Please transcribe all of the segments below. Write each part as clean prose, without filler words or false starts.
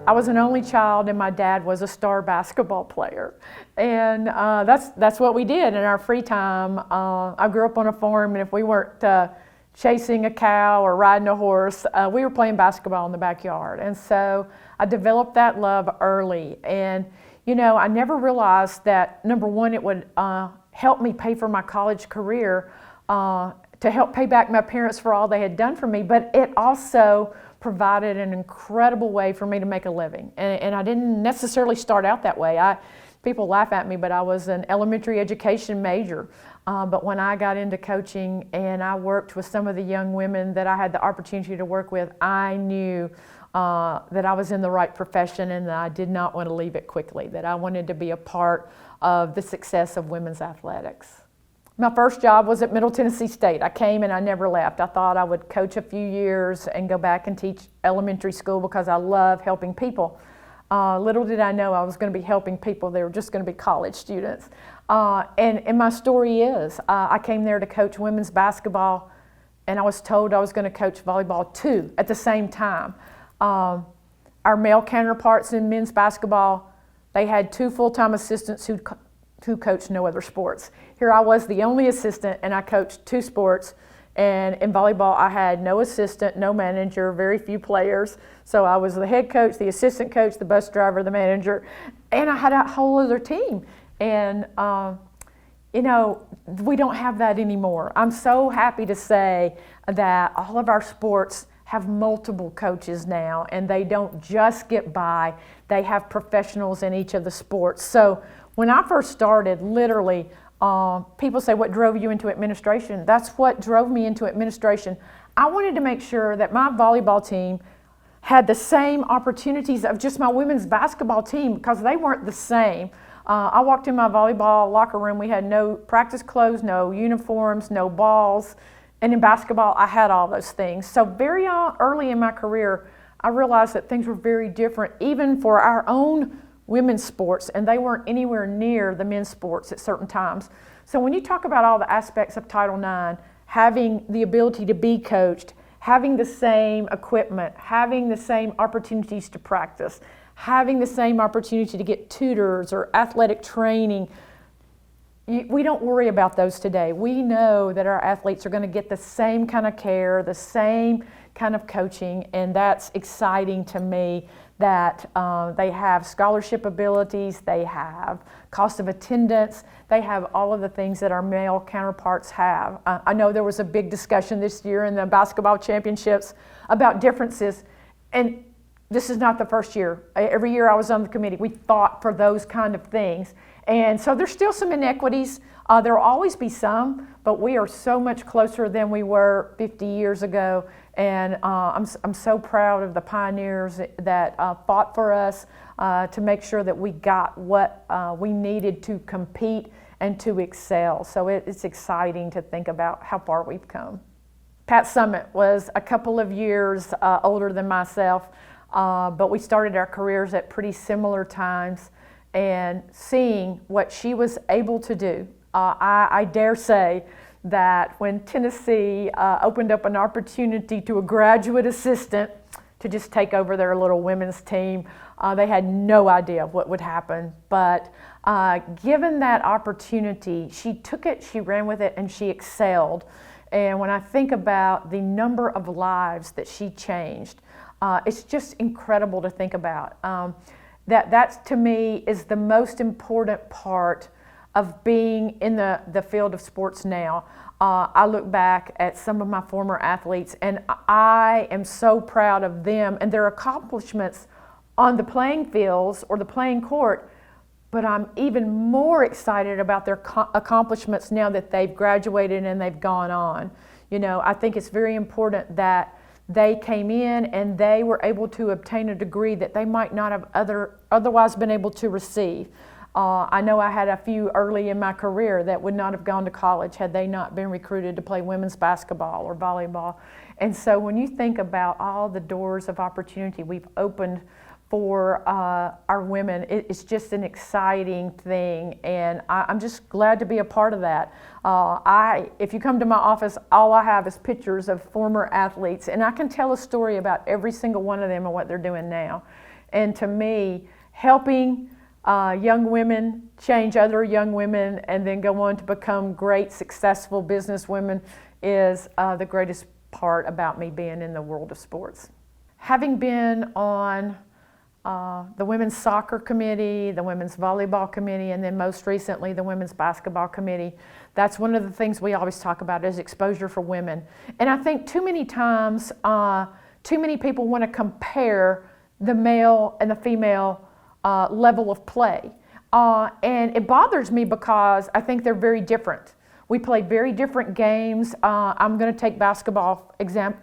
I was an only child, and my dad was a star basketball player. And that's what we did in our free time. I grew up on a farm, and if we weren't chasing a cow or riding a horse, we were playing basketball in the backyard. And so I developed that love early. And, I never realized that, number one, it would help me pay for my college career, to help pay back my parents for all they had done for me, but it also provided an incredible way for me to make a living. And I didn't necessarily start out that way. People laugh at me, but I was an elementary education major. But when I got into coaching and I worked with some of the young women that I had the opportunity to work with, I knew that I was in the right profession and that I did not want to leave it quickly, that I wanted to be a part of the success of women's athletics. My first job was at Middle Tennessee State. I came and I never left. I thought I would coach a few years and go back and teach elementary school because I love helping people. Little did I know I was going to be helping people. They were just going to be college students. And my story is, I came there to coach women's basketball, and I was told I was going to coach volleyball too at the same time. Our male counterparts in men's basketball, they had 2 full-time assistants who coached no other sports. Here I was the only assistant, and I coached 2 sports. And in volleyball, I had no assistant, no manager, very few players. So I was the head coach, the assistant coach, the bus driver, the manager, and I had a whole other team. And, we don't have that anymore. I'm so happy to say that all of our sports have multiple coaches now, and they don't just get by. They have professionals in each of the sports. So when I first started, literally, people say, what drove you into administration? That's what drove me into administration. I wanted to make sure that my volleyball team had the same opportunities of just my women's basketball team, because they weren't the same. I walked in my volleyball locker room, we had no practice clothes, no uniforms, no balls. And in basketball, I had all those things. So very early in my career, I realized that things were very different, even for our own women's sports, and they weren't anywhere near the men's sports at certain times. So when you talk about all the aspects of Title IX, having the ability to be coached, having the same equipment, having the same opportunities to practice, having the same opportunity to get tutors or athletic training, we don't worry about those today. We know that our athletes are going to get the same kind of care, the same kind of coaching, and that's exciting to me, that they have scholarship abilities, they have cost of attendance, they have all of the things that our male counterparts have. I know there was a big discussion this year in the basketball championships about differences, and this is not the first year. Every year I was on the committee, we fought for those kind of things. And so there's still some inequities. There will always be some, but we are so much closer than we were 50 years ago. And I'm so proud of the pioneers that fought for us to make sure that we got what we needed to compete and to excel. So it's exciting to think about how far we've come. Pat Summit was a couple of years older than myself, but we started our careers at pretty similar times. And seeing what she was able to do, I dare say that when Tennessee opened up an opportunity to a graduate assistant to just take over their little women's team, they had no idea what would happen. But given that opportunity, she took it, she ran with it, and she excelled. And when I think about the number of lives that she changed, it's just incredible to think about. That to me is the most important part of being in the field of sports now. I look back at some of my former athletes, and I am so proud of them and their accomplishments on the playing fields or the playing court, but I'm even more excited about their accomplishments now that they've graduated and they've gone on. I think it's very important that they came in and they were able to obtain a degree that they might not have otherwise been able to receive. I know I had a few early in my career that would not have gone to college had they not been recruited to play women's basketball or volleyball. And so when you think about all the doors of opportunity we've opened for our women, it's just an exciting thing, and I'm just glad to be a part of that. If you come to my office, all I have is pictures of former athletes, and I can tell a story about every single one of them and what they're doing now. And to me, helping young women change other young women and then go on to become great, successful business women is the greatest part about me being in the world of sports. Having been on the women's soccer committee, the women's volleyball committee, and then most recently the women's basketball committee, that's one of the things we always talk about is exposure for women. And I think too many times, too many people want to compare the male and the female level of play. And it bothers me because I think they're very different. We play very different games. I'm going to take basketball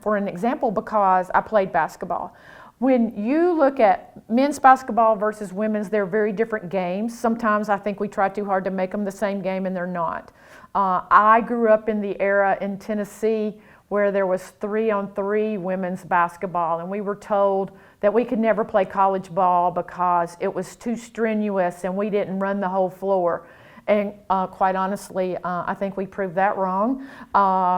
for an example because I played basketball. When you look at men's basketball versus women's, they're very different games. Sometimes I think we try too hard to make them the same game and they're not. I grew up in the era in Tennessee where there was 3-on-3 women's basketball, and we were told that we could never play college ball because it was too strenuous and we didn't run the whole floor. And quite honestly, I think we proved that wrong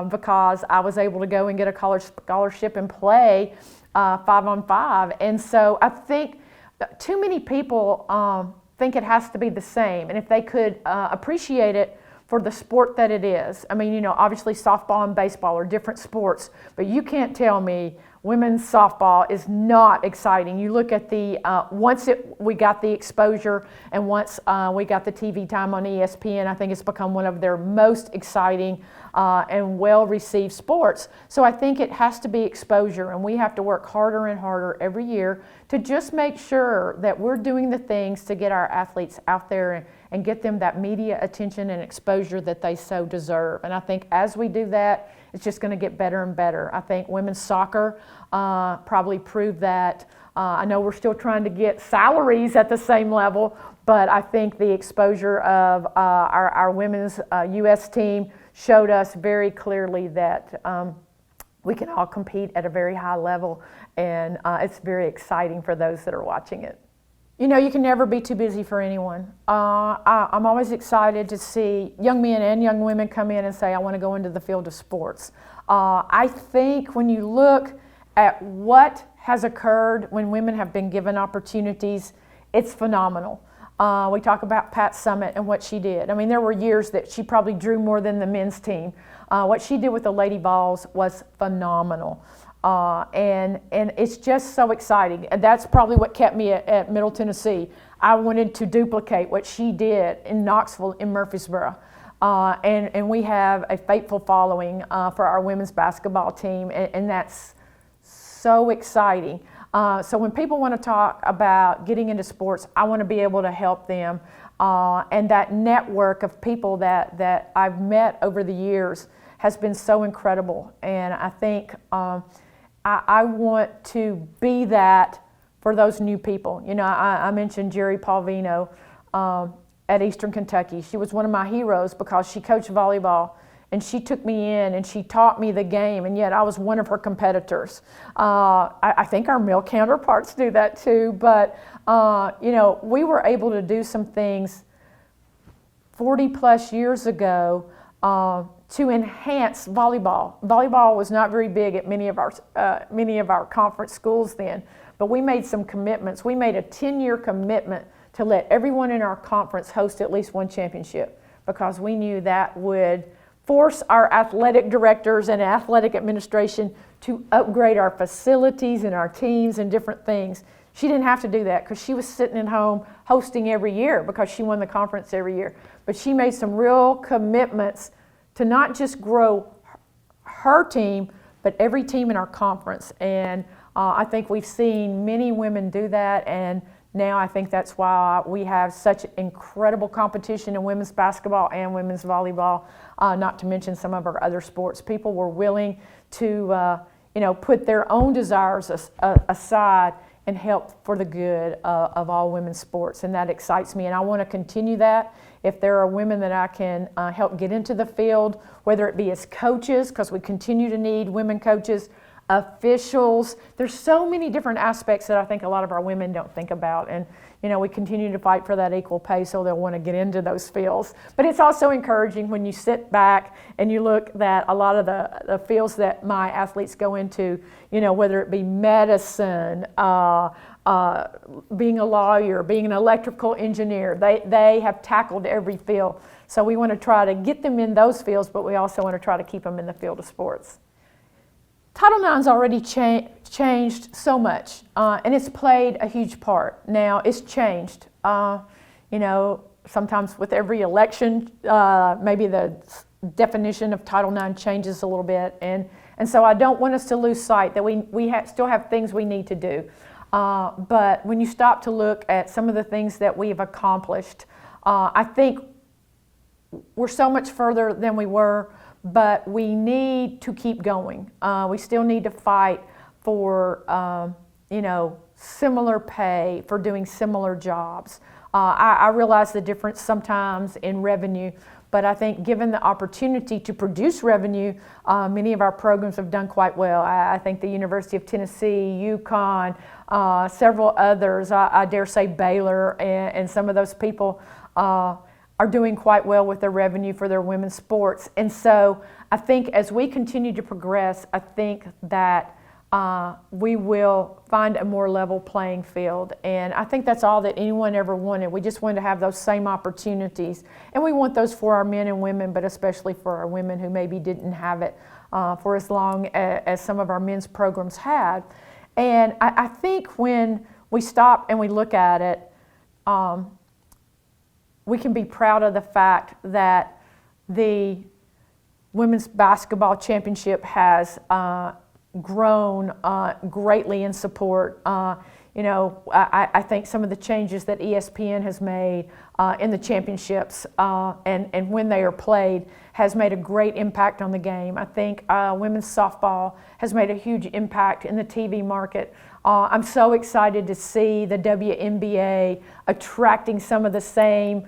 because I was able to go and get a college scholarship and play 5-on-5. And so I think too many people think it has to be the same. And if they could appreciate it for the sport that it is. I mean, you know, obviously softball and baseball are different sports, but you can't tell me women's softball is not exciting. You look at the, we got the exposure and once we got the TV time on ESPN, I think it's become one of their most exciting and well-received sports. So I think it has to be exposure, and we have to work harder and harder every year to just make sure that we're doing the things to get our athletes out there and get them that media attention and exposure that they so deserve. And I think as we do that, it's just going to get better and better. I think women's soccer probably proved that. I know we're still trying to get salaries at the same level, but I think the exposure of our women's U.S. team showed us very clearly that we can all compete at a very high level, and it's very exciting for those that are watching it. You know, you can never be too busy for anyone. I'm always excited to see young men and young women come in and say, I want to go into the field of sports. I think when you look at what has occurred when women have been given opportunities, it's phenomenal. We talk about Pat Summitt and what she did. I mean, there were years that she probably drew more than the men's team. What she did with the Lady Vols was phenomenal. And it's just so exciting. And that's probably what kept me at Middle Tennessee. I wanted to duplicate what she did in Knoxville, in Murfreesboro. And we have a faithful following for our women's basketball team, and that's so exciting. So when people want to talk about getting into sports, I want to be able to help them. And that network of people that I've met over the years has been so incredible. And I think I want to be that for those new people. You know, I mentioned Jerry Palvino at Eastern Kentucky. She was one of my heroes because she coached volleyball and she took me in and she taught me the game, and yet I was one of her competitors. I think our male counterparts do that too, but you know, we were able to do some things 40 plus years ago to enhance volleyball. Volleyball was not very big at many of our conference schools then, but we made some commitments. We made a 10-year commitment to let everyone in our conference host at least one championship because we knew that would force our athletic directors and athletic administration to upgrade our facilities and our teams and different things. She didn't have to do that because she was sitting at home hosting every year because she won the conference every year. But she made some real commitments to not just grow her team, but every team in our conference. And I think we've seen many women do that, and now I think that's why we have such incredible competition in women's basketball and women's volleyball, not to mention some of our other sports. People were willing to put their own desires aside and help for the good of all women's sports, and that excites me, and I want to continue that. If there are women that I can help get into the field, whether it be as coaches, because we continue to need women coaches, officials. There's so many different aspects that I think a lot of our women don't think about. And we continue to fight for that equal pay, so they'll want to get into those fields. But it's also encouraging when you sit back and you look that a lot of the fields that my athletes go into, whether it be medicine, being a lawyer, being an electrical engineer, they have tackled every field. So we want to try to get them in those fields, but we also want to try to keep them in the field of sports. Title IX's already changed so much, and it's played a huge part. Now, it's changed. Sometimes with every election, maybe the definition of Title IX changes a little bit, and so I don't want us to lose sight that we still have things we need to do. But when you stop to look at some of the things that we've accomplished, I think we're so much further than we were, but we need to keep going. We still need to fight for, similar pay for doing similar jobs. I realize the difference sometimes in revenue, but I think given the opportunity to produce revenue, many of our programs have done quite well. I think the University of Tennessee, UConn, several others, I dare say Baylor, and some of those people are doing quite well with their revenue for their women's sports. And so I think as we continue to progress, I think that we will find a more level playing field. And I think that's all that anyone ever wanted. We just wanted to have those same opportunities. And we want those for our men and women, but especially for our women who maybe didn't have it for as long as some of our men's programs had. And I think when we stop and we look at it, we can be proud of the fact that the women's basketball championship has grown greatly in support. I think some of the changes that ESPN has made in the championships and when they are played has made a great impact on the game. I think women's softball has made a huge impact in the TV market. I'm so excited to see the WNBA attracting some of the same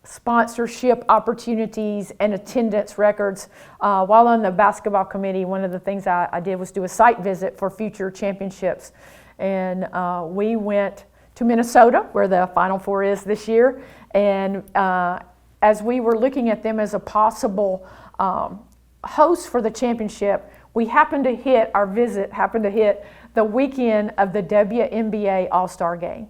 sponsorship opportunities and attendance records. While on the basketball committee, one of the things I did was do a site visit for future championships. And we went to Minnesota, where the Final Four is this year. And as we were looking at them as a possible host for the championship, our visit happened to hit the weekend of the WNBA All-Star Game.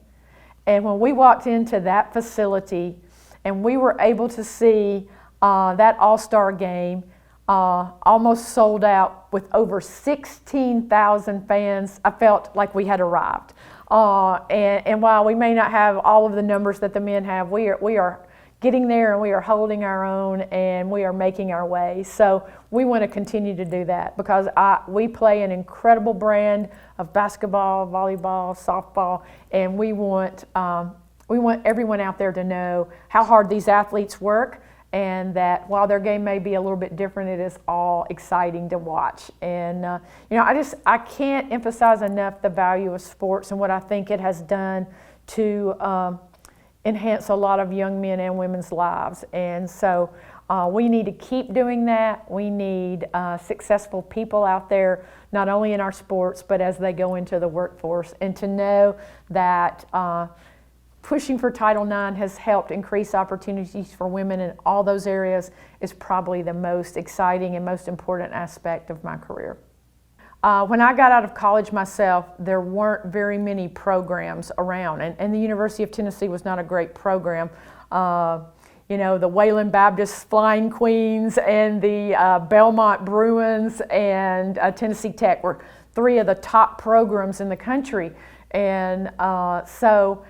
And when we walked into that facility and we were able to see that All-Star Game almost sold out with over 16,000 fans, I felt like we had arrived. And while we may not have all of the numbers that the men have, we are getting there and we are holding our own and we are making our way. So we want to continue to do that because we play an incredible brand of basketball, volleyball, softball, and we want everyone out there to know how hard these athletes work and that while their game may be a little bit different, it is all exciting to watch. And I can't emphasize enough the value of sports and what I think it has done to enhance a lot of young men and women's lives. And so we need to keep doing that. We need successful people out there, not only in our sports, but as they go into the workforce. And to know that pushing for Title IX has helped increase opportunities for women in all those areas is probably the most exciting and most important aspect of my career. When I got out of college myself, there weren't very many programs around, and the University of Tennessee was not a great program. The Wayland Baptist Flying Queens and the Belmont Bruins and Tennessee Tech were three of the top programs in the country. And so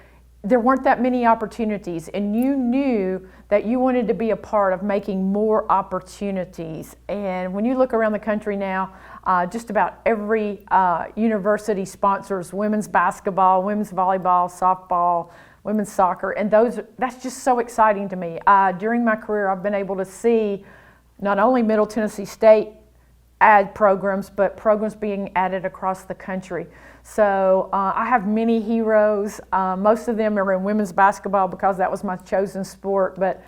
there weren't that many opportunities, and you knew that you wanted to be a part of making more opportunities. And when you look around the country now, just about every university sponsors women's basketball, women's volleyball, softball, women's soccer, and that's just so exciting to me. During my career, I've been able to see not only Middle Tennessee State add programs, but programs being added across the country. So I have many heroes. Most of them are in women's basketball because that was my chosen sport, but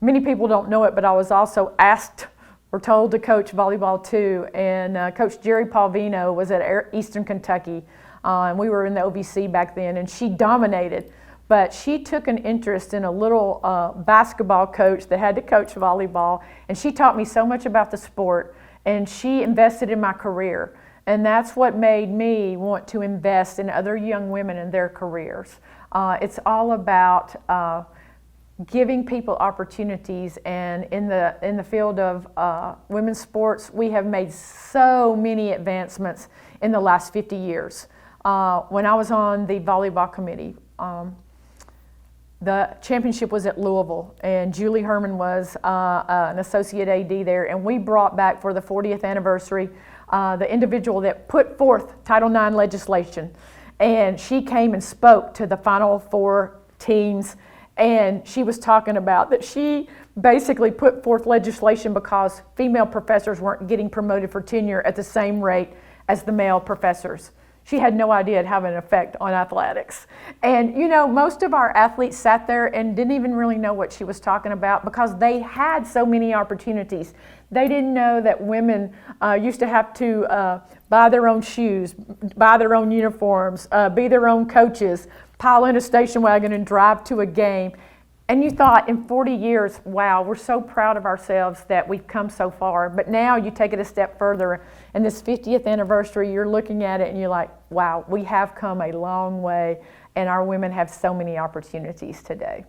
many people don't know it, but I was also asked were told to coach volleyball too. And Coach Jerry Palvino was at Eastern Kentucky, and we were in the OVC back then, and she dominated. But she took an interest in a little basketball coach that had to coach volleyball, and she taught me so much about the sport, and she invested in my career. And that's what made me want to invest in other young women in their careers. It's all about giving people opportunities, and in the field of women's sports, we have made so many advancements in the last 50 years. When I was on the volleyball committee, the championship was at Louisville, and Julie Herman was an associate AD there, and we brought back for the 40th anniversary the individual that put forth Title IX legislation, and she came and spoke to the Final Four teams, and she was talking about that she basically put forth legislation because female professors weren't getting promoted for tenure at the same rate as the male professors. She had no idea it'd have an effect on athletics. And you know, most of our athletes sat there and didn't even really know what she was talking about because they had so many opportunities. They didn't know that women used to have to buy their own shoes, buy their own uniforms, be their own coaches, pile in a station wagon and drive to a game. And you thought in 40 years, wow, we're so proud of ourselves that we've come so far. But now you take it a step further, and this 50th anniversary, you're looking at it and you're like, wow, we have come a long way, and our women have so many opportunities today.